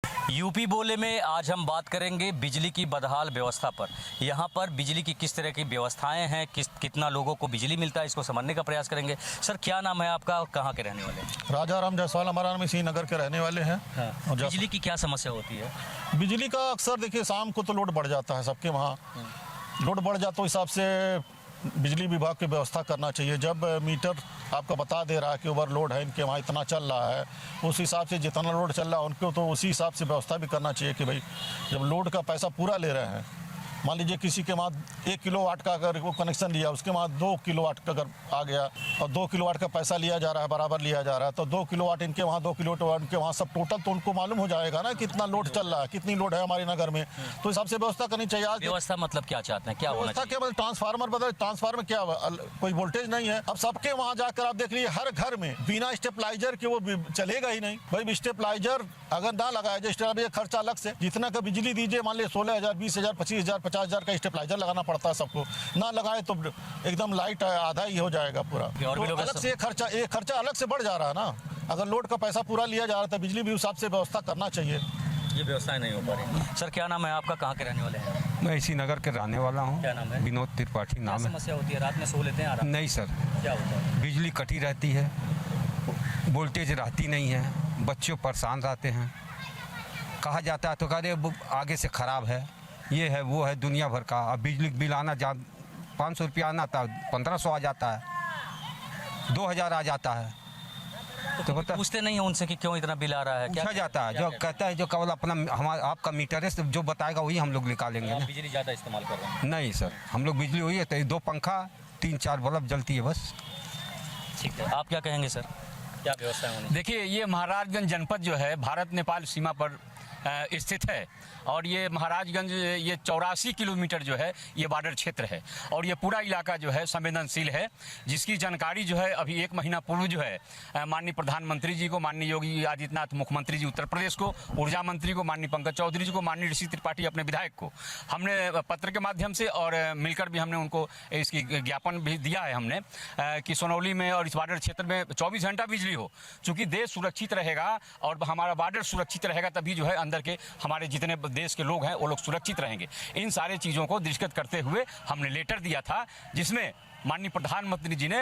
UP बोले में आज हम बात करेंगे बिजली की बदहाल व्यवस्था पर। यहाँ पर बिजली की किस तरह की व्यवस्थाएं हैं, कितना लोगों को बिजली मिलता है, इसको समझने का प्रयास करेंगे। सर, क्या नाम है आपका और कहाँ के रहने वाले हैं? राजा राम जायसवाल, हमारा नाम इसी नगर के रहने वाले हैं। हाँ। और बिजली की क्या समस्या होती है? बिजली का अक्सर देखिए शाम को तो लोड बढ़ जाता है सबके वहाँ। लोड बढ़ जाता, तो हिसाब से बिजली विभाग की व्यवस्था करना चाहिए। जब मीटर आपका बता दे रहा है कि ओवरलोड है, इनके वहाँ इतना चल रहा है, उस हिसाब से जितना लोड चल रहा है उनको तो उसी हिसाब से व्यवस्था भी करना चाहिए कि भाई जब लोड का पैसा पूरा ले रहे हैं, मान लीजिए किसी के वहाँ 1 किलोवाट का अगर वो कनेक्शन लिया, उसके वहाँ 2 किलोवाट का अगर आ गया और 2 किलोवाट का पैसा लिया जा रहा है, बराबर लिया जा रहा है, तो 2 किलोवाट इनके वहाँ, 2 किलोवाट इनके वहाँ, सब टोटल तो उनको मालूम हो जाएगा ना कितना लोड चल रहा है, कितनी लोड है हमारे नगर में। तो हिसाब से व्यवस्था करनी चाहिए। आज व्यवस्था मतलब क्या चाहते हैं, क्या होना चाहिए? क्या मतलब ट्रांसफार्मर बदल, ट्रांसफार्मर क्या कोई वोल्टेज नहीं है। अब सबके वहाँ जाकर आप देख लीजिए, हर घर में बिना स्टेबलाइजर के वो चलेगा ही नहीं। भाई स्टेबलाइजर अगर ना लगाया जाए, स्टेबलाइजर खर्चा अलग से, जितना का बिजली दीजिए, मान लीजिए 16,000, 20,000, 25,000, 50,000 का स्टेबलाइजर लगाना पड़ता है सबको। ना लगाए तो एकदम लाइट आधा ही हो जाएगा पूरा। और तो अलग से खर्चा अलग से बढ़ जा रहा है ना। अगर लोड का पैसा पूरा लिया जा रहा था, बिजली भी उस हिसाब से व्यवस्था करना चाहिए। ये व्यवस्थाएं नहीं हो पा रही। सर, क्या नाम है आपका, कहाँ के रहने वाले हैं? मैं इसी नगर के रहने वाला हूँ। क्या नाम है? विनोद त्रिपाठी नाम है। समस्या होती है, रात में सो लेते हैं आराम? नहीं सर, क्या होता है? बिजली कटी रहती है, वोल्टेज रहती नहीं है, बच्चे परेशान रहते हैं। कहा जाता है तो कह रहे आगे से ख़राब है, ये है वो है, दुनिया भर का। अब बिजली बिल आना 500 रुपया आना था, 1500 आ जाता है, 2000 आ जाता है। तो बता, पूछते नहीं है उनसे कि क्यों इतना बिल आ रहा है? पूछा जाता है, जो कहता है जो केवल अपना हमारा आपका मीटर है, जो बताएगा वही हम लोग निकालेंगे ना। बिजली ज़्यादा इस्तेमाल कर रहे हैं? नहीं सर, हम लोग बिजली हुई है तो 2 पंखा 3-4 बल्ब जलती है बस। ठीक है, आप क्या कहेंगे सर, क्या व्यवस्था है? देखिए, ये महाराजगंज जनपद जो है भारत नेपाल सीमा पर स्थित है और ये महाराजगंज ये 84 किलोमीटर जो है ये बॉर्डर क्षेत्र है और ये पूरा इलाका जो है संवेदनशील है, जिसकी जानकारी जो है अभी 1 महीना पूर्व जो है माननीय प्रधानमंत्री जी को, माननीय योगी आदित्यनाथ मुख्यमंत्री जी उत्तर प्रदेश को, ऊर्जा मंत्री को माननीय पंकज चौधरी जी को, माननीय ऋषि त्रिपाठी अपने विधायक को हमने पत्र के माध्यम से और मिलकर भी हमने उनको इसकी ज्ञापन भी दिया है हमने कि सोनौली में और इस बॉर्डर क्षेत्र में 24 घंटा बिजली हो। चूँकि देश सुरक्षित रहेगा और हमारा बॉर्डर सुरक्षित रहेगा, तभी जो है अंदर के हमारे जितने देश के लोग हैं वो लोग सुरक्षित रहेंगे। इन सारे चीज़ों को दृष्टिगत करते हुए हमने लेटर दिया था, जिसमें माननीय प्रधानमंत्री जी ने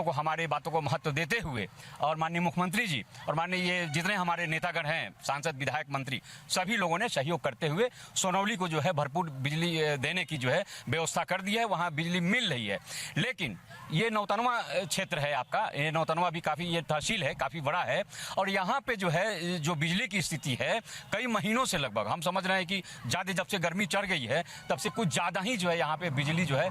हमारे बातों को महत्व देते हुए और माननीय मुख्यमंत्री जी और माननीय ये जितने हमारे नेतागण हैं, सांसद, विधायक, मंत्री, सभी लोगों ने सहयोग करते हुए सोनौली को जो है भरपूर बिजली देने की जो है व्यवस्था कर दी है। वहाँ बिजली मिल रही है। लेकिन ये नौतनवा क्षेत्र है आपका, ये नौतनवा भी काफ़ी, ये तहसील है, काफ़ी बड़ा है और यहाँ पे जो है जो बिजली की स्थिति है कई महीनों से, लगभग हम समझ रहे हैं कि ज़्यादा जब से गर्मी चढ़ गई है तब से कुछ ज़्यादा ही जो है यहाँ पे बिजली जो है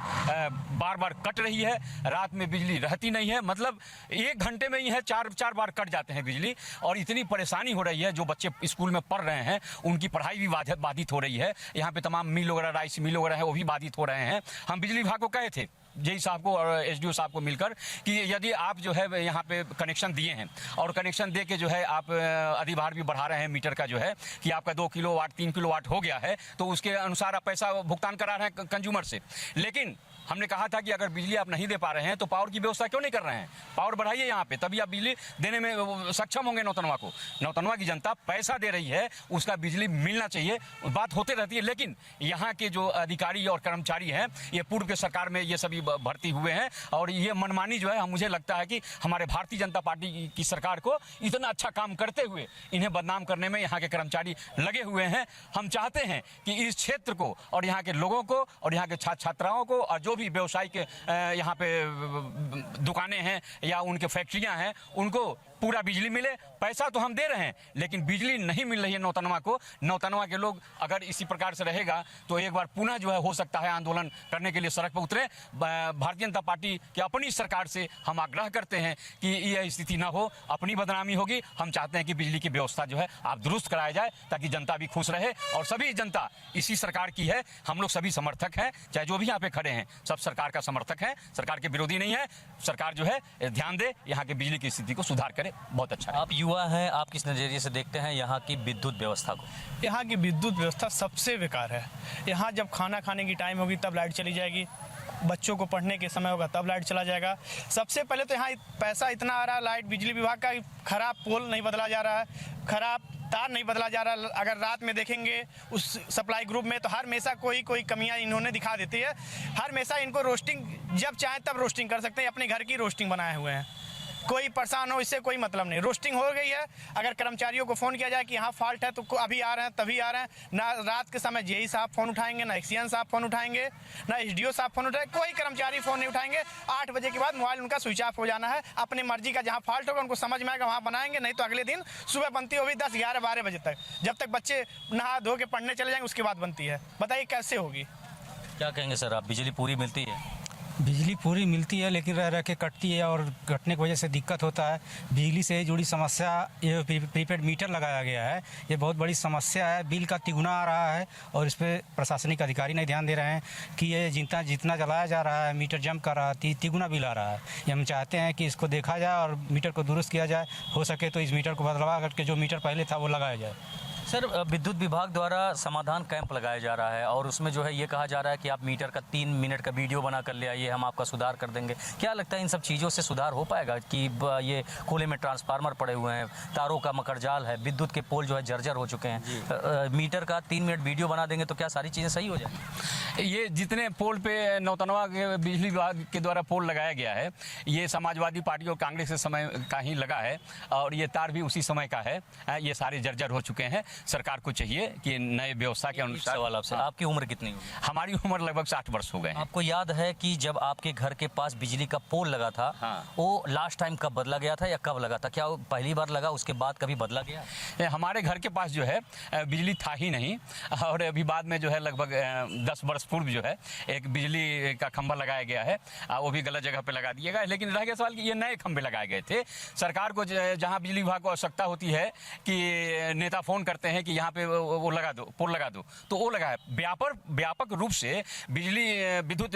बार बार कट रही है। रात में बिजली रहती नहीं है, मतलब 1 घंटे में ही है 4 बार कट जाते हैं बिजली और इतनी परेशानी हो रही है। जो बच्चे स्कूल में पढ़ रहे हैं उनकी पढ़ाई भी बाधित हो रही है। यहाँ पे तमाम मिल वगैरह, राइस मिल वगैरह है, वो भी बाधित हो रहे हैं। हम बिजली विभाग को कहे थे, जेई साहब को और एसडीओ साहब को मिलकर, कि यदि आप जो है यहाँ पे कनेक्शन दिए हैं और कनेक्शन दे के जो है आप अधिभार भी बढ़ा रहे हैं मीटर का, जो है कि आपका 2 किलोवाट 3 किलोवाट हो गया है, तो उसके अनुसार आप पैसा भुगतान करा रहे हैं कंज्यूमर से। लेकिन हमने कहा था कि अगर बिजली आप नहीं दे पा रहे हैं तो पावर की व्यवस्था क्यों नहीं कर रहे हैं? पावर बढ़ाइए यहाँ पे, तभी आप बिजली देने में सक्षम होंगे नौतनवा को। नौतनवा की जनता पैसा दे रही है, उसका बिजली मिलना चाहिए। बात होते रहती है, लेकिन यहाँ के जो अधिकारी और कर्मचारी हैं ये पूर्व के सरकार में ये सभी भर्ती हुए हैं और ये मनमानी जो है, मुझे लगता है कि हमारे भारतीय जनता पार्टी की सरकार को इतना अच्छा काम करते हुए इन्हें बदनाम करने में यहाँ के कर्मचारी लगे हुए हैं। हम चाहते हैं कि इस क्षेत्र को और यहाँ के लोगों को और यहाँ के छात्र छात्राओं को और जो भी व्यवसायिक यहाँ पे दुकानें हैं या उनके फैक्ट्रियाँ हैं, उनको पूरा बिजली मिले। पैसा तो हम दे रहे हैं लेकिन बिजली नहीं मिल रही है नौतनवा को। नौतनवा के लोग अगर इसी प्रकार से रहेगा तो एक बार पुनः जो है हो सकता है आंदोलन करने के लिए सड़क पर उतरे। भारतीय जनता पार्टी की अपनी सरकार से हम आग्रह करते हैं कि यह स्थिति ना हो, अपनी बदनामी होगी। हम चाहते हैं कि बिजली की व्यवस्था जो है आप दुरुस्त कराया जाए ताकि जनता भी खुश रहे और सभी जनता इसी सरकार की है। हम लोग सभी समर्थक हैं, चाहे जो भी यहाँ पे खड़े हैं सब सरकार का समर्थक है, सरकार के विरोधी नहीं है। सरकार जो है ध्यान दे, यहाँ के बिजली की स्थिति को सुधार करे, बहुत अच्छा है। आप युवा हैं, आप किस नज़रिए से देखते हैं यहाँ की विद्युत व्यवस्था को? यहाँ की विद्युत व्यवस्था सबसे बेकार है। यहाँ जब खाना खाने की टाइम होगी तब लाइट चली जाएगी, बच्चों को पढ़ने के समय होगा तब लाइट चला जाएगा। सबसे पहले तो यहाँ पैसा इतना आ रहा है, लाइट बिजली विभाग का खराब पोल नहीं बदला जा रहा है, खराब तार नहीं बदला जा रहा। अगर रात में देखेंगे उस सप्लाई ग्रुप में तो हर हमेशा कोई कमियां इन्होंने दिखा देती है। हर हमेशा इनको रोस्टिंग जब चाहे तब रोस्टिंग कर सकते हैं, अपने घर की रोस्टिंग बनाए हुए हैं। कोई परेशान हो इससे कोई मतलब नहीं, रोस्टिंग हो गई है। अगर कर्मचारियों को फ़ोन किया जाए कि यहाँ फॉल्ट है तो अभी आ रहे हैं तभी आ रहे हैं। ना रात के समय जेई साहब फ़ोन उठाएंगे, ना एक्सीएन साहब फ़ोन उठाएंगे, ना एसडीओ साहब फ़ोन उठाएंगे, कोई कर्मचारी फ़ोन नहीं उठाएंगे। 8 बजे के बाद मोबाइल उनका स्विच ऑफ हो जाना है। अपनी मर्जी का जहाँ फॉल्ट होगा उनको समझ में आएगा वहाँ बनाएंगे, नहीं तो अगले दिन सुबह बनती होगी 10, 11, 12 बजे तक, जब तक बच्चे नहा धो के पढ़ने चले जाएंगे उसके बाद बनती है। बताइए कैसे होगी। क्या कहेंगे सर आप, बिजली पूरी मिलती है? बिजली पूरी मिलती है लेकिन रह रह के कटती है और कटने की वजह से दिक्कत होता है। बिजली से जुड़ी समस्या, ये प्रीपेड मीटर लगाया गया है, ये बहुत बड़ी समस्या है। बिल का तिगुना आ रहा है और इस पर प्रशासनिक अधिकारी नहीं ध्यान दे रहे हैं कि ये जितना जलाया जा रहा है, मीटर जंप कर रहा है, तिगुना बिल आ रहा है। ये हम चाहते हैं कि इसको देखा जाए और मीटर को दुरुस्त किया जाए। हो सके तो इस मीटर को बदलवा करके जो मीटर पहले था वो लगाया जाए। सर, विद्युत विभाग द्वारा समाधान कैंप लगाया जा रहा है और उसमें जो है ये कहा जा रहा है कि आप मीटर का 3 मिनट का वीडियो बना कर ले आइए, हम आपका सुधार कर देंगे। क्या लगता है इन सब चीज़ों से सुधार हो पाएगा कि ये खुले में ट्रांसफार्मर पड़े हुए हैं, तारों का मकड़जाल है, विद्युत के पोल जो है जर्जर हो चुके हैं, मीटर का 3 मिनट वीडियो बना देंगे तो क्या सारी चीज़ें सही हो जाएंगी? ये जितने पोल पे नौतनवा के बिजली विभाग के द्वारा पोल लगाया गया है, ये समाजवादी पार्टी और कांग्रेस के समय का ही लगा है और ये तार भी उसी समय का है। ये सारे जर्जर हो चुके हैं। सरकार को चाहिए कि नए व्यवस्था के अनुसार। सवाल आपसे, आपकी उम्र कितनी होगी? हमारी उम्र लगभग 60 वर्ष हो गए हैं। आपको याद है कि जब आपके घर के पास बिजली का पोल लगा था, वो लास्ट टाइम कब बदला गया था या कब लगा था? क्या वो पहली बार लगा उसके बाद कभी बदला गया? हमारे घर के पास जो है बिजली था ही नहीं और अभी बाद में जो है लगभग 10 वर्ष पूर्व जो है एक बिजली का खंभा लगाया गया है, वो भी गलत जगह पे लगा दिया गया। लेकिन रह गया सवाल कि ये नए खंभे लगाए गए थे। सरकार को जहाँ बिजली विभाग को आवश्यकता होती है कि नेता फोन करते हैं कि यहाँ पे वो लगा दो, पोल लगा दो, तो वो लगा है। व्यापक रूप से बिजली विद्युत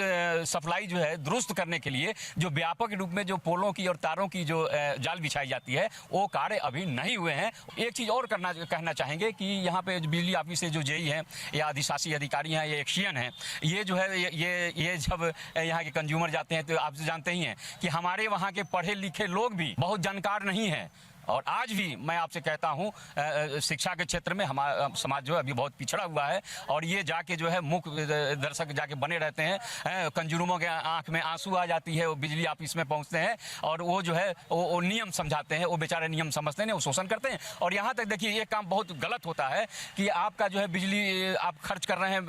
सप्लाई जो है दुरुस्त करने के लिए जो व्यापक रूप में जो पोलों की और तारों की जो जाल बिछाई जाती है वो कार्य अभी नहीं हुए हैं। एक चीज़ और कहना चाहेंगे कि यहाँ पे बिजली ऑफिस से जो जेई हैं या अधिशासी अधिकारी हैं या एक्शियन हैं, ये जो है ये जब यहाँ के कंज्यूमर जाते हैं तो आप जानते ही हैं कि हमारे वहाँ के पढ़े लिखे लोग भी बहुत जानकार नहीं हैं। और आज भी मैं आपसे कहता हूँ शिक्षा के क्षेत्र में हमारा समाज जो है अभी बहुत पिछड़ा हुआ है और ये जाके जो है मुख्य दर्शक जाके बने रहते हैं। कंज्यूमरों के आंख में आंसू आ जाती है, वो बिजली ऑफिस में पहुँचते हैं और वो जो है वो नियम समझाते हैं, वो बेचारे नियम समझते हैं, वो शोषण करते हैं। और यहाँ तक देखिए ये काम बहुत गलत होता है कि आपका जो है बिजली आप खर्च कर रहे हैं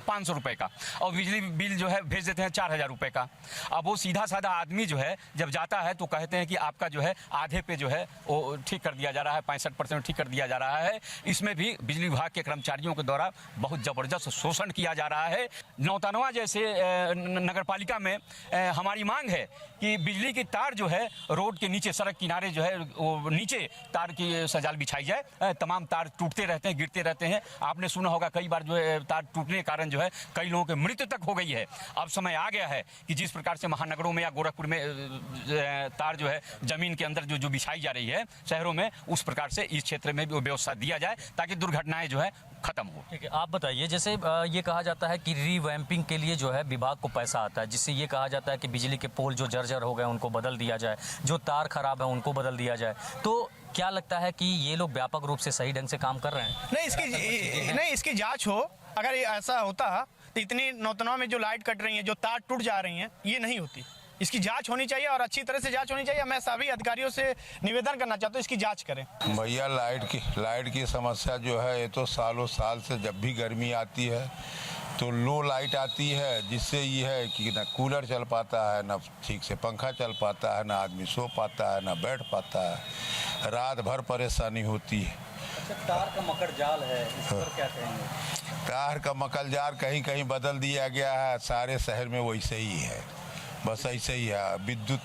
500 रुपये का और बिजली बिल जो है भेज देते हैं 4000 रुपये का। अब वो सीधा साधा आदमी जो है जब जाता है तो कहते हैं कि आपका जो है आधे पे जो है वो ठीक कर दिया जा रहा है, 65% ठीक कर दिया जा रहा है। इसमें भी बिजली विभाग के कर्मचारियों के द्वारा बहुत जबरदस्त शोषण किया जा रहा है। नौतनवा जैसे नगर पालिका में हमारी मांग है कि बिजली की तार जो है रोड के नीचे, सड़क किनारे जो है वो नीचे तार की सजाल बिछाई जाए। तमाम तार टूटते रहते हैं, गिरते रहते हैं। आपने सुना होगा कई बार जो है तार टूटने के कारण जो है कई लोगों की मृत्यु तक हो गई है। अब समय आ गया है कि जिस प्रकार से महानगरों में या गोरखपुर में तार जो है जमीन के अंदर जो बिछाई जा रही है शहरों में, उस प्रकार से इस क्षेत्र में भी व्यवस्था दिया जाए ताकि दुर्घटनाएं जो है खत्म हो। ठीक है, आप बताइए, जैसे ये कहा जाता है कि रीवैम्पिंग के लिए जो है विभाग को पैसा आता है, जिससे ये कहा जाता है कि बिजली के पोल जो जर्जर हो गए उनको बदल दिया जाए, जो तार खराब है उनको बदल दिया जाए। तो क्या लगता है कि ये लोग व्यापक रूप से सही ढंग से काम कर रहे हैं? नहीं, इसकी जांच हो। अगर ऐसा होता तो इतनी नौतनवा में जो लाइट कट रही है, जो तार टूट जा रही हैं, ये नहीं होती। इसकी जांच होनी चाहिए और अच्छी तरह से जांच होनी चाहिए। मैं सभी अधिकारियों से निवेदन करना चाहता हूँ इसकी जांच करें। भैया लाइट की समस्या जो है ये तो सालों साल से, जब भी गर्मी आती है तो लो लाइट आती है, जिससे ये है कि ना कूलर चल पाता है, ना ठीक से पंखा चल पाता है, ना आदमी सो पाता है, ना बैठ पाता है, रात भर परेशानी होती है। अच्छा, तार का मकड़ जाल है, इस पर क्या कहेंगे? तार का मकड़ जाल कहीं कहीं बदल दिया गया है, सारे शहर में वैसे ही है, बस ऐसे ही है। विद्युत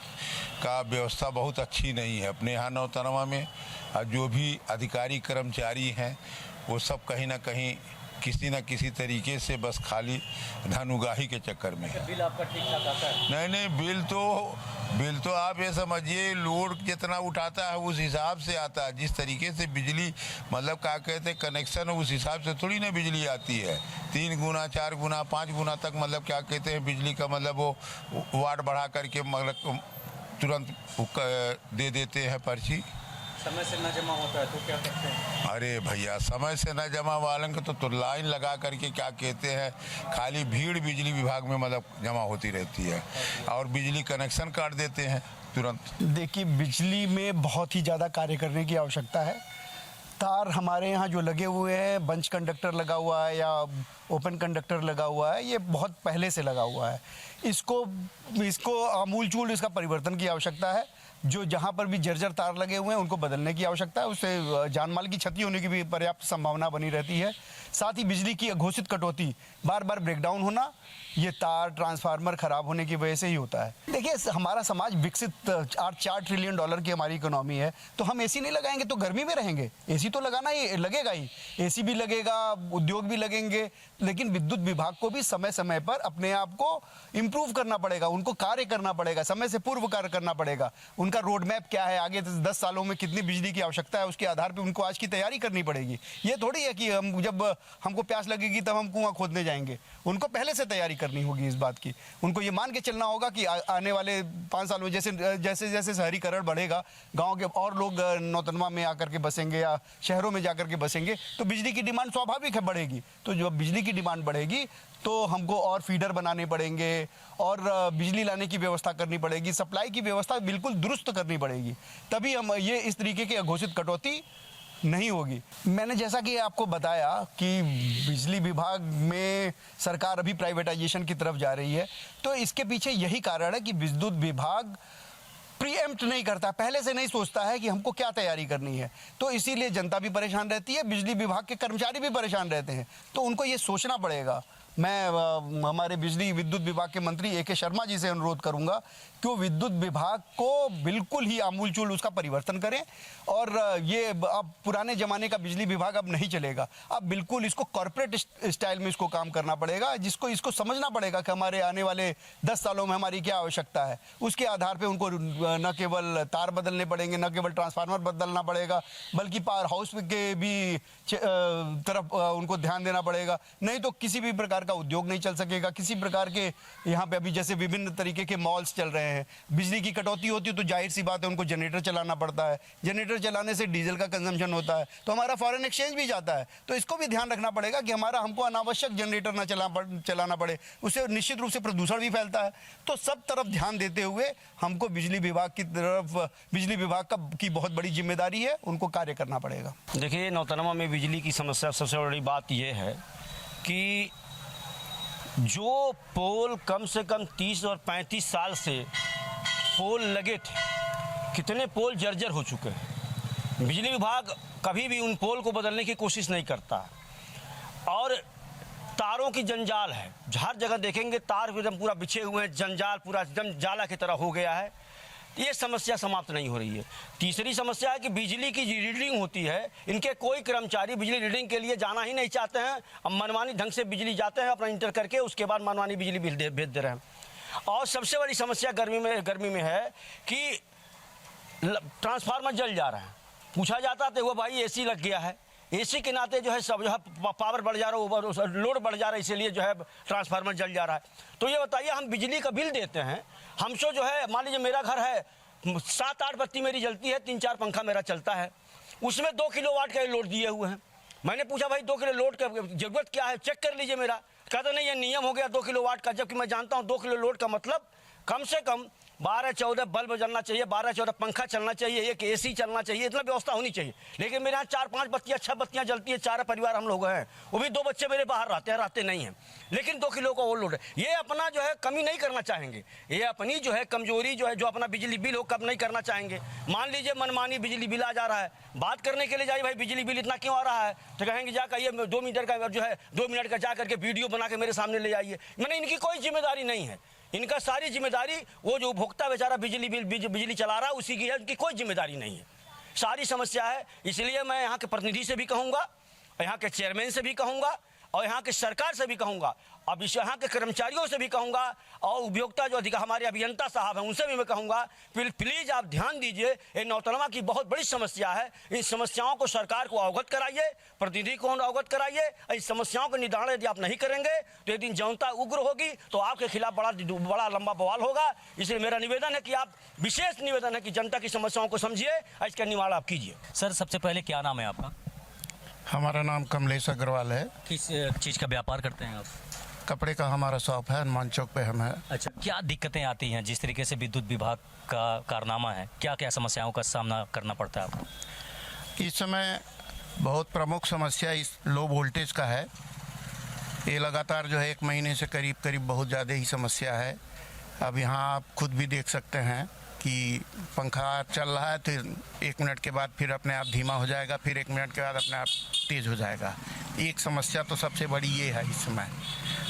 का व्यवस्था बहुत अच्छी नहीं है अपने यहाँ नौतनवा में। और जो भी अधिकारी कर्मचारी हैं वो सब कहीं ना कहीं किसी न किसी तरीके से बस खाली धन उगाही के चक्कर में है। बिल आपका ठीक ठाक आता है? नहीं, बिल तो आप ये समझिए लोड जितना उठाता है उस हिसाब से आता है। जिस तरीके से बिजली मतलब क्या कहते हैं कनेक्शन, उस हिसाब से थोड़ी ना बिजली आती है। 3 गुना 4 गुना 5 गुना तक मतलब क्या कहते हैं बिजली का मतलब वो वाट बढ़ा करके मतलब तुरंत दे देते हैं पर्ची। समय से न जमा होता है तो क्या करते हैं? अरे भैया, समय से न जमा वाले को तो लाइन लगा करके क्या कहते हैं, खाली भीड़ बिजली विभाग में मतलब जमा होती रहती है और बिजली कनेक्शन काट देते हैं तुरंत। देखिए, बिजली में बहुत ही ज़्यादा कार्य करने की आवश्यकता है। तार हमारे यहाँ जो लगे हुए हैं, बंच कंडक्टर लगा हुआ है या ओपन कंडक्टर लगा हुआ है, ये बहुत पहले से लगा हुआ है। इसको आमूलचूल इसका परिवर्तन की आवश्यकता है। जो जहाँ पर भी जर्जर तार लगे हुए हैं उनको बदलने की आवश्यकता है। उससे जानमाल की क्षति होने की भी पर्याप्त संभावना बनी रहती है। साथ ही बिजली की अघोषित कटौती, बार बार ब्रेकडाउन होना, ये तार ट्रांसफार्मर खराब होने की वजह से ही होता है। देखिए, हमारा समाज विकसित 4 ट्रिलियन डॉलर की हमारी इकोनॉमी है, तो हम एसी नहीं लगाएंगे तो गर्मी में रहेंगे। एसी तो लगाना ही लगेगा ही, एसी भी लगेगा, उद्योग भी लगेंगे, लेकिन विद्युत विभाग को भी समय समय पर अपने आप को इम्प्रूव करना पड़ेगा, उनको कार्य करना पड़ेगा, समय से पूर्व कार्य करना पड़ेगा। उनका रोड मैप क्या है, आगे 10 सालों में कितनी बिजली की आवश्यकता है, उसके आधार पर उनको आज की तैयारी करनी पड़ेगी। ये थोड़ी है कि हम जब हमको प्यास लगेगी तब हम कुआं खोदने जाएंगे। उनको पहले से तैयारी करनी होगी इस बात की। उनको ये मान के चलना होगा कि आने वाले 5 सालों में जैसे जैसे शहरीकरण बढ़ेगा, गांव के और लोग नौतनवा में आकर के बसेंगे या शहरों में जाकर के बसेंगे, तो बिजली की डिमांड स्वाभाविक है बढ़ेगी। तो जब बिजली की डिमांड बढ़ेगी तो हमको और फीडर बनाने पड़ेंगे और बिजली लाने की व्यवस्था करनी पड़ेगी, सप्लाई की व्यवस्था बिल्कुल दुरुस्त करनी पड़ेगी, तभी हम ये इस तरीके की अघोषित कटौती नहीं होगी। मैंने जैसा कि आपको बताया कि बिजली विभाग में सरकार अभी प्राइवेटाइजेशन की तरफ जा रही है, तो इसके पीछे यही कारण है कि विद्युत विभाग प्रीएम्प्ट नहीं करता, पहले से नहीं सोचता है कि हमको क्या तैयारी करनी है। तो इसीलिए जनता भी परेशान रहती है, बिजली विभाग के कर्मचारी भी परेशान रहते हैं। तो उनको ये सोचना पड़ेगा। मैं हमारे बिजली विद्युत विभाग के मंत्री ए के शर्मा जी से अनुरोध करूंगा कि वो विद्युत विभाग को बिल्कुल ही आमूलचूल उसका परिवर्तन करें और ये अब पुराने ज़माने का बिजली विभाग अब नहीं चलेगा। अब बिल्कुल इसको कॉर्पोरेट स्टाइल में इसको काम करना पड़ेगा, इसको समझना पड़ेगा कि हमारे आने वाले 10 सालों में हमारी क्या आवश्यकता है। उसके आधार पर उनको न केवल तार बदलने पड़ेंगे, न केवल ट्रांसफार्मर बदलना पड़ेगा, बल्कि पावर हाउस के भी तरफ उनको ध्यान देना पड़ेगा। नहीं तो किसी भी प्रकार का उद्योग नहीं चल सकेगा। किसी प्रकार के यहाँ पे अभी जैसे विभिन्न तरीके के मॉल्स चल रहे हैं, बिजली की कटौती होती है तो जाहिर सी बात है उनको जनरेटर चलाना पड़ता है। जनरेटर चलाने से डीजल का कंजम्पशन होता है, तो हमारा फॉरेन एक्सचेंज भी जाता है। तो इसको भी ध्यान रखना पड़ेगा कि हमको अनावश्यक जनरेटर ना चलाना पड़े, उससे निश्चित रूप से प्रदूषण भी फैलता है। तो सब तरफ ध्यान देते हुए हमको बिजली विभाग की बहुत बड़ी जिम्मेदारी है, उनको कार्य करना पड़ेगा। देखिए, नौतनवा में बिजली की समस्या सबसे बड़ी बात यह है कि जो पोल कम से कम 30 और 35 साल से पोल लगे थे, कितने पोल जर्जर हो चुके हैं। बिजली विभाग कभी भी उन पोल को बदलने की कोशिश नहीं करता और तारों की जंजाल है। हर जगह देखेंगे तार एकदम पूरा बिछे हुए हैं, जंजाल पूरा एकदम जाला की तरह हो गया है। ये समस्या समाप्त नहीं हो रही है। तीसरी समस्या है कि बिजली की रीडिंग होती है, इनके कोई कर्मचारी बिजली रीडिंग के लिए जाना ही नहीं चाहते हैं। अब मनमानी ढंग से बिजली जाते हैं अपना इंटर करके, उसके बाद मनमानी बिजली बिल भेज दे रहे हैं। और सबसे बड़ी समस्या गर्मी में है कि ट्रांसफार्मर जल जा रहा है। पूछा जाता तो वो भाई एसी लग गया है, एसी के नाते जो है सब जो है पावर बढ़ जा रहा है, लोड बढ़ जा रहा है, इसीलिए जो है ट्रांसफार्मर जल जा रहा है। तो ये बताइए, हम बिजली का बिल देते हैं, हमसे जो है मान लीजिए मेरा घर है, 7-8 बत्ती मेरी जलती है, 3-4 पंखा मेरा चलता है, उसमें 2 किलोवाट का लोड दिए हुए हैं। मैंने पूछा भाई 2 किलो लोड का जरूरत क्या है, चेक कर लीजिए मेरा। कहता नहीं, ये नियम हो गया 2 किलोवाट का, जबकि मैं जानता हूँ 2 किलो लोड का मतलब कम से कम 12-14 बल्ब जलना चाहिए, 12-14 पंखा चलना चाहिए, एक एसी चलना चाहिए, इतना व्यवस्था होनी चाहिए। लेकिन मेरे यहाँ 4-5 बत्तियाँ 6 बत्तियाँ जलती है, 4 परिवार हम लोग हैं, वो भी 2 बच्चे मेरे बाहर रहते नहीं हैं, लेकिन 2 किलो का ओवर लोड है। ये अपना जो है कमी नहीं करना चाहेंगे, ये अपनी जो है कमजोरी जो है, जो अपना बिजली बिल हो कब नहीं करना चाहेंगे। मान लीजिए मनमानी बिजली बिल आ जा रहा है, बात करने के लिए जाइए भाई बिजली बिल इतना क्यों आ रहा है, तो कहेंगे जा कहिए 2 मीटर का जो है 2 मिनट का जा करके वीडियो बना के मेरे सामने ले आइए। मैंने इनकी कोई जिम्मेदारी नहीं है, इनका सारी जिम्मेदारी वो जो उपभोक्ता बेचारा बिजली चला रहा है उसी की है, उनकी कोई जिम्मेदारी नहीं है। सारी समस्या है। इसलिए मैं यहाँ के प्रतिनिधि से भी कहूँगा, यहाँ के चेयरमैन से भी कहूँगा और यहाँ की सरकार से भी कहूँगा, अब इस यहाँ के कर्मचारियों से भी कहूँगा, और उपभोक्ता जो अधिकार हमारे अभियंता साहब हैं उनसे भी मैं कहूँगा, प्लीज़ आप ध्यान दीजिए। ये नौतनवा की बहुत बड़ी समस्या है। इन समस्याओं को सरकार को अवगत कराइए, प्रतिनिधि को अवगत कराइए। इस समस्याओं का निदान यदि आप नहीं करेंगे तो एक दिन जनता उग्र होगी, तो आपके खिलाफ बड़ा लंबा बवाल होगा। इसलिए मेरा निवेदन है कि आप, विशेष निवेदन है कि जनता की समस्याओं को समझिए, इसका निवारण आप कीजिए। सर सबसे पहले क्या नाम है आपका? हमारा नाम कमलेश अग्रवाल है। किस चीज़ का व्यापार करते हैं आप? कपड़े का हमारा शॉप है, हनुमान चौक पे हम है। अच्छा, क्या दिक्कतें आती हैं जिस तरीके से विद्युत विभाग का कारनामा है, क्या क्या समस्याओं का सामना करना पड़ता है आपको? इस समय बहुत प्रमुख समस्या इस लो वोल्टेज का है। ये लगातार जो है 1 महीने से करीब बहुत ज़्यादा ही समस्या है। अब यहाँ आप खुद भी देख सकते हैं कि पंखा चल रहा है तो 1 मिनट के बाद फिर अपने आप धीमा हो जाएगा, फिर 1 मिनट के बाद अपने आप तेज़ हो जाएगा। एक समस्या तो सबसे बड़ी ये है इस समय।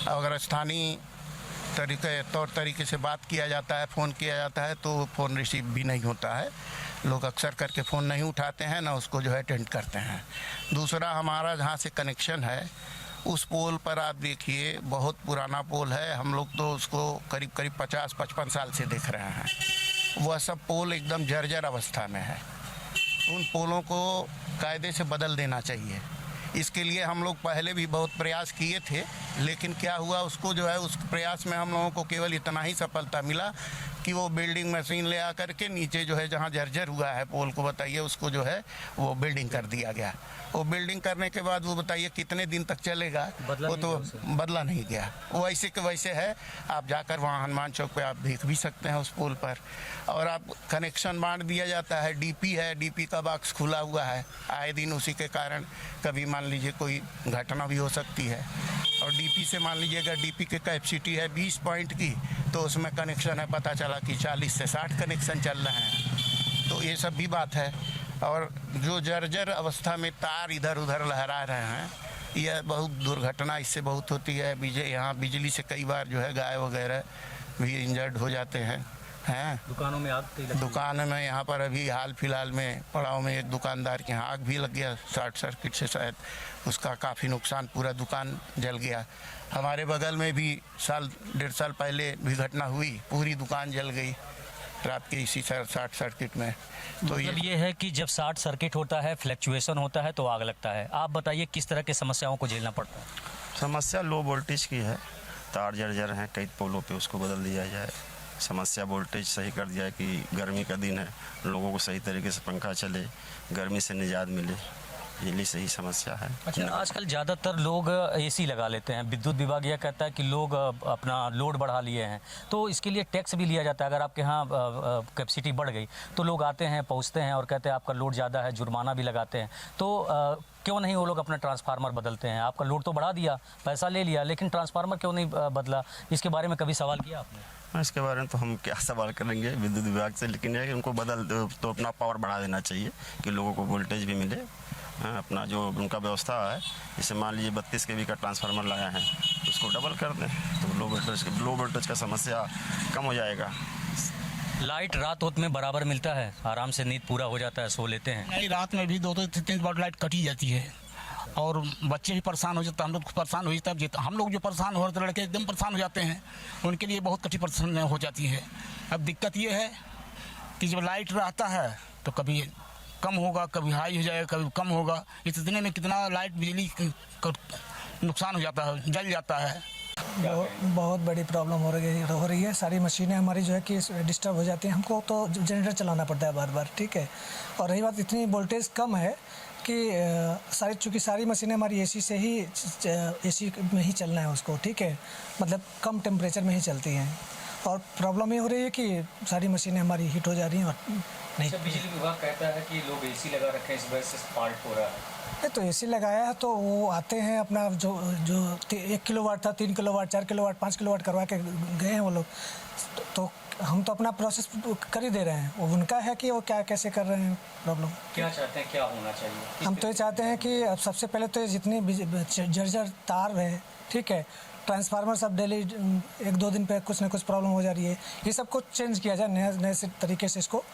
अगर स्थानीय तौर तरीके से बात किया जाता है, फ़ोन किया जाता है, तो फ़ोन रिसीव भी नहीं होता है। लोग अक्सर करके फ़ोन नहीं उठाते हैं, ना उसको जो है अटेंड करते हैं। दूसरा, हमारा जहाँ से कनेक्शन है उस पोल पर आप देखिए, बहुत पुराना पोल है। हम लोग तो उसको करीब 50-55 साल से देख रहे हैं। वह सब पोल एकदम जर्जर अवस्था में है। उन पोलों को कायदे से बदल देना चाहिए। इसके लिए हम लोग पहले भी बहुत प्रयास किए थे, लेकिन क्या हुआ, उसको जो है उस प्रयास में हम लोगों को केवल इतना ही सफलता मिला कि वो बिल्डिंग मशीन ले आकर के नीचे जो है जहाँ जर्जर हुआ है पोल को, बताइए उसको जो है वो बिल्डिंग कर दिया गया। वो बिल्डिंग करने के बाद वो बताइए कितने दिन तक चलेगा, वो तो बदला नहीं गया। वो वैसे के वैसे है। आप जाकर वहाँ हनुमान चौक पे आप देख भी सकते हैं उस पोल पर। और आप कनेक्शन बांट दिया जाता है, डीपी है, डीपी का बॉक्स खुला हुआ है, आए दिन उसी के कारण कभी मान लीजिए कोई घटना भी हो सकती है। और डीपी से मान लीजिएगा, डीपी की कैपेसिटी है 20 पॉइंट की, तो उसमें कनेक्शन है, पता चला कि 40 से 60 कनेक्शन चल रहे हैं। तो ये सब भी बात है। और जो जर्जर अवस्था में तार इधर उधर लहरा रहे हैं, यह बहुत दुर्घटना इससे बहुत होती है। यहाँ बिजली से कई बार जो है गाय वगैरह भी इंजर्ड हो जाते हैं। दुकानों में आग? दुकान में यहाँ पर अभी हाल फिलहाल में पड़ाव में एक दुकानदार के यहाँ आग भी लग गया, शॉर्ट सर्किट से शायद उसका काफ़ी नुकसान, पूरा दुकान जल गया। हमारे बगल में भी 1.5 साल पहले भी घटना हुई, पूरी दुकान जल गई रात के इसी शॉर्ट सर्किट में। तो मतलब ये है कि जब शॉर्ट सर्किट होता है, फ्लैक्चुएशन होता है, तो आग लगता है। आप बताइए किस तरह की समस्याओं को झेलना पड़ता है? समस्या लो वोल्टेज की है, तार जर्जर हैं कई पोलों पे, उसको बदल दिया जाए। समस्या वोल्टेज सही कर दिया कि गर्मी का दिन है, लोगों को सही तरीके से पंखा चले, गर्मी से निजात मिले, ये सही समस्या है। अच्छा, आजकल ज़्यादातर लोग एसी लगा लेते हैं। विद्युत विभाग यह कहता है कि लोग अपना लोड बढ़ा लिए हैं, तो इसके लिए टैक्स भी लिया जाता है। अगर आपके यहाँ कैपेसिटी बढ़ गई तो लोग आते हैं, पहुँचते हैं और कहते हैं आपका लोड ज़्यादा है, जुर्माना भी लगाते हैं। तो क्यों नहीं वो लोग अपना ट्रांसफार्मर बदलते हैं? आपका लोड तो बढ़ा दिया, पैसा ले लिया, लेकिन ट्रांसफार्मर क्यों नहीं बदला? इसके बारे में कभी सवाल किया आपने? इसके बारे में तो हम क्या सवाल करेंगे विद्युत विभाग से, लेकिन यह कि उनको बदल तो अपना पावर बढ़ा देना चाहिए कि लोगों को वोल्टेज भी मिले। अपना जो उनका व्यवस्था है, जैसे मान लीजिए 32 kV का ट्रांसफार्मर लगाए हैं, उसको डबल कर दें तो लो वोल्टेज का समस्या कम हो जाएगा। लाइट रात होत में बराबर मिलता है, आराम से नींद पूरा हो जाता है, सो लेते हैं? नहीं, रात में भी 2-3 बार लाइट कटी जाती है और बच्चे भी परेशान हो जाते हैं, हम लोग परेशान हो जाते हैं। हम लोग जो परेशान हो रहे थे, लड़के एकदम परेशान हो जाते हैं, उनके लिए बहुत कठिन परेशानी हो जाती है। अब दिक्कत ये है कि जब लाइट रहता है तो कभी कम होगा, कभी हाई हो जाएगा, कभी कम होगा। इस दिन में कितना लाइट बिजली का नुकसान हो जाता है, जल जाता है। बहुत बड़ी प्रॉब्लम हो रही है। सारी मशीनें हमारी जो है कि डिस्टर्ब हो जाती हैं, हमको तो जनरेटर चलाना पड़ता है बार बार, ठीक है। और रही बात, इतनी वोल्टेज कम है कि चूँकि सारी मशीनें हमारी एसी में ही चलना है उसको, ठीक है, मतलब कम टेम्परेचर में ही चलती हैं। और प्रॉब्लम ये हो रही है कि सारी मशीनें हमारी हीट हो जा रही हैं और नहीं। बिजली विभाग कहता है कि लोग एसी लगा रखे हैं, इस वजह से फॉल्ट हो रहा है। तो एसी लगाया है तो वो आते हैं, अपना जो 1 किलोवाट था, 3 किलोवाट, 4 किलोवाट, 5 किलोवाट करवा के गए हैं वो लोग। तो हम तो अपना प्रोसेस कर ही दे रहे हैं, वो उनका है कि वो क्या कैसे कर रहे हैं। प्रॉब्लम क्या चाहते हैं, क्या होना चाहिए? हम तो ये चाहते हैं कि अब सबसे पहले तो जितनी जर्जर तार है, ठीक है, ट्रांसफार्मर सब डेली 1-2 दिन पे कुछ ना कुछ प्रॉब्लम हो जा रही है, ये सब कुछ चेंज किया जाए, नए तरीके से इसको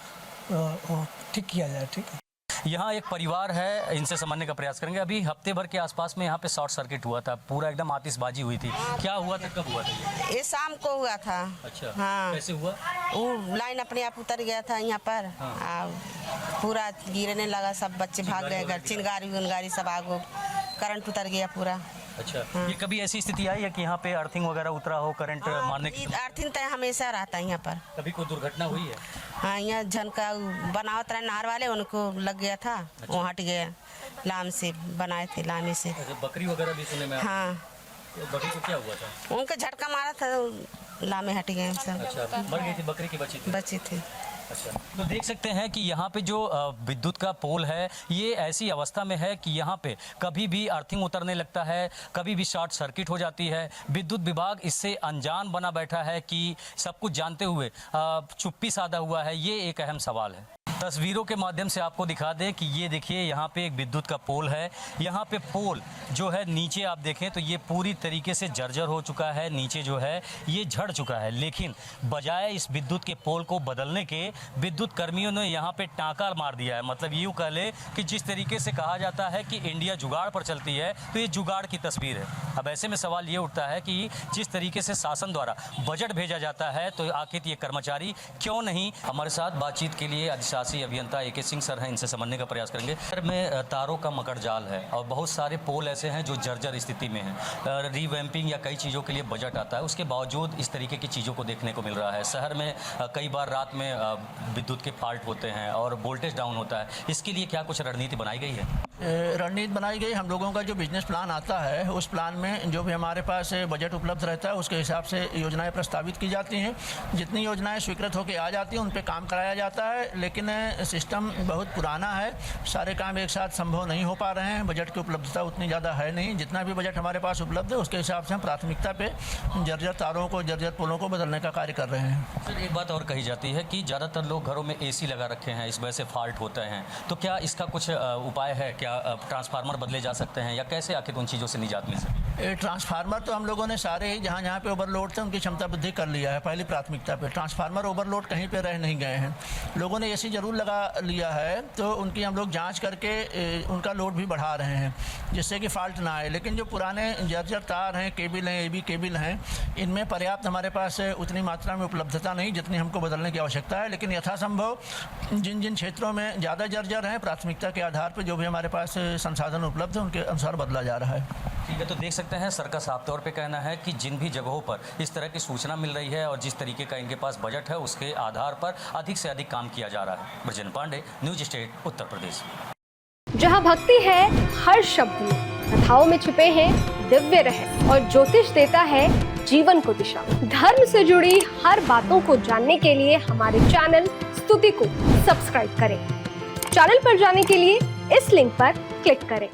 ठीक किया जाए, ठीक है। यहाँ एक परिवार है, इनसे समझने का प्रयास करेंगे। अभी हफ्ते भर के आसपास में यहाँ पे शॉर्ट सर्किट हुआ था, पूरा एकदम आतिशबाजी हुई थी। क्या हुआ था, कब हुआ था ये शाम को हुआ था। अच्छा, हाँ, कैसे हुआ? वो लाइन अपने आप उतर गया था यहाँ पर। पूरा गिरने लगा, सब बच्चे भाग गए घर, चिंगारी उनगारी सब आग, करंट उतर गया पूरा। अच्छा, ये कभी ऐसी स्थिति आई है कि यहाँ पे अर्थिंग वगैरह उतरा हो, करंट मारने की? अर्थिंग तो हमेशा रहता है यहाँ पर। कभी कोई दुर्घटना हुई है? हाँ, यहाँ झनका बनावत रहे नहर वाले, उनको लग गया था। अच्छा। वो हट गया, लाम से बनाए थे, लामे से। बकरी वगैरह भी सुने में? हाँ, तो बकरी को क्या हुआ था? उनको झटका मारा था, लामे हट गए सब। अच्छा, मर गई थी बकरी की बची थी? अच्छा, तो देख सकते हैं कि यहाँ पे जो विद्युत का पोल है ये ऐसी अवस्था में है कि यहाँ पे कभी भी अर्थिंग उतरने लगता है, कभी भी शॉर्ट सर्किट हो जाती है। विद्युत विभाग इससे अनजान बना बैठा है कि सब कुछ जानते हुए चुप्पी साधा हुआ है, ये एक अहम सवाल है। तस्वीरों के माध्यम से आपको दिखा दें कि ये देखिए यहाँ पे एक विद्युत का पोल है। यहाँ पे पोल जो है नीचे आप देखें तो ये पूरी तरीके से जर्जर हो चुका है, नीचे जो है ये झड़ चुका है। लेकिन बजाय इस विद्युत के पोल को बदलने के विद्युत कर्मियों ने यहाँ पे टाँका मार दिया है। मतलब यूँ कह ले कि जिस तरीके से कहा जाता है कि इंडिया जुगाड़ पर चलती है, तो ये जुगाड़ की तस्वीर है। अब ऐसे में सवाल ये उठता है कि जिस तरीके से शासन द्वारा बजट भेजा जाता है तो आखिर ये कर्मचारी क्यों नहीं? हमारे साथ बातचीत के लिए अधिशासी अभियंता AK सिंह सर हैं, इनसे समझने का प्रयास करेंगे। सर, में तारों का मकर जाल है और बहुत सारे पोल ऐसे हैं जो जर्जर स्थिति में हैं। रीवैम्पिंग या कई चीज़ों के लिए बजट आता है, उसके बावजूद इस तरीके की चीज़ों को देखने को मिल रहा है। शहर में कई बार रात में विद्युत के फॉल्ट होते हैं और वोल्टेज डाउन होता है। इसके लिए क्या कुछ रणनीति बनाई गई है? रणनीति बनाई गई। हम लोगों का जो बिजनेस प्लान आता है उस प्लान में जो भी हमारे पास बजट उपलब्ध रहता है उसके हिसाब से योजनाएं प्रस्तावित की जाती हैं। जितनी योजनाएं स्वीकृत होकर आ जाती हैं उन पे काम कराया जाता है। लेकिन सिस्टम बहुत पुराना है, सारे काम एक साथ संभव नहीं हो पा रहे हैं, बजट की उपलब्धता उतनी ज़्यादा है नहीं। जितना भी बजट हमारे पास उपलब्ध है उसके हिसाब से हम प्राथमिकता पे जर्जर तारों को, जर्जर पोलों को बदलने का कार्य कर रहे हैं। सर, एक बात और कही जाती है कि ज़्यादातर लोग घरों में AC लगा रखे हैं, इस वजह से फॉल्ट होते हैं, तो क्या इसका कुछ उपाय है? क्या ट्रांसफार्मर बदले जा सकते हैं या कैसे आखिर उन चीज़ों से निजात मिल सकती? ट्रांसफार्मर तो हम लोगों ने सारे ही जहाँ जहाँ पे ओवरलोड थे उनकी क्षमता वृद्धि कर लिया है पहली प्राथमिकता पे। ट्रांसफार्मर ओवरलोड कहीं पे रह नहीं गए हैं। लोगों ने AC जरूर लगा लिया है तो उनकी हम लोग जांच करके उनका लोड भी बढ़ा रहे हैं जिससे कि फॉल्ट ना आए। लेकिन जो पुराने जर्जर तार हैं, केबल हैं, AB केबल हैं, इनमें पर्याप्त हमारे पास उतनी मात्रा में उपलब्धता नहीं जितनी हमको बदलने की आवश्यकता है। लेकिन यथासंभव जिन जिन क्षेत्रों में ज़्यादा जर्जर हैं प्राथमिकता के आधार पर जो भी हमारे पास संसाधन उपलब्ध है उनके अनुसार बदला जा रहा है। ठीक है, तो देख सकते हैं सर का साफ तौर पे कहना है कि जिन भी जगहों पर इस तरह की सूचना मिल रही है और जिस तरीके का इनके पास बजट है उसके आधार पर अधिक से अधिक काम किया जा रहा है। Brajen Pandey, news state, Uttar Pradesh. जहाँ भक्ति है हर शब्द में, कथाओं में छुपे हैं दिव्य रहस्य और ज्योतिष देता है जीवन को दिशा। धर्म से जुड़ी हर बातों को जानने के लिए हमारे चैनल स्तुति को सब्सक्राइब करें। चैनल पर जाने के लिए इस लिंक पर क्लिक करें।